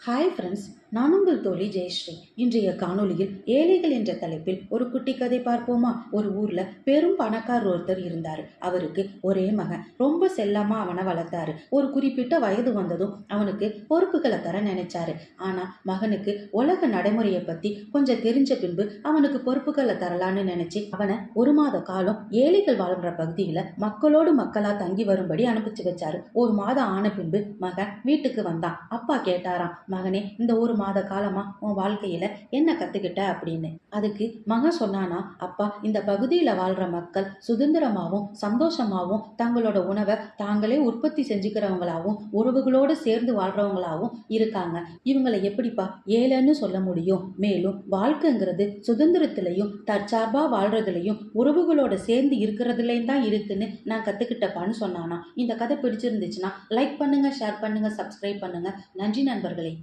Hi friends, நான் உங்கள் தோழி ஜெயஸ்ரீ. இன்றைய காணொளியில் ஏழைகள் என்ற தலைப்பில் ஒரு குட்டி கதை பார்ப்போமா? ஒரு ஊர்ல பெரும் பணக்காரர் ஒருத்தர் இருந்தாரு. அவருக்கு ஒரே மகன். ரொம்ப செல்லமா அவனை வளர்த்தாரு. ஒரு குறிப்பிட்ட வயது வந்ததும் அவனுக்கு பொறுப்புகளை தர நினைச்சாரு. ஆனா மகனுக்கு உலக நடைமுறையை பத்தி கொஞ்சம் தெரிஞ்ச பின்பு அவனுக்கு பொறுப்புகளை தரலான்னு நினைச்சு அவனை ஒரு மாத காலம் ஏழைகள் வாழ்ற பகுதியில மக்களோடு மக்களா தங்கி வரும்படி அனுப்பிச்சு வச்சாரு. ஒரு மாதம் ஆன பின்பு மகன் வீட்டுக்கு வந்தான். அப்பா கேட்டாராம், மகனே, இந்த ஒரு மாத காலமா உன் வாழ்க்கையில என்ன கத்துக்கிட்ட அப்படின்னு. அதுக்கு மகன் சொன்னானா, அப்பா, இந்த பகுதியில வாழ்ற மக்கள் சுதந்திரமாவும் சந்தோஷமாவும் தங்களோட உணவை தாங்களே உற்பத்தி செஞ்சுக்கிறவங்களாவும் உறவுகளோடு சேர்ந்து வாழ்றவங்களாவும் இருக்காங்க. இவங்களை எப்படிப்பா ஏழைன்னு சொல்ல முடியும்? மேலும் வாழ்க்கைங்கிறது சுதந்திரத்திலையும் தற்சார்பா வாழ்றதுலையும் உறவுகளோட சேர்ந்து இருக்கிறதுலையும் தான் இருக்குன்னு நான் கத்துக்கிட்டப்பான்னு சொன்னானா. இந்த கதை பிடிச்சிருந்துச்சுன்னா லைக் பண்ணுங்க, ஷேர் பண்ணுங்க, சப்ஸ்கிரைப் பண்ணுங்க. நன்றி நண்பர்களே.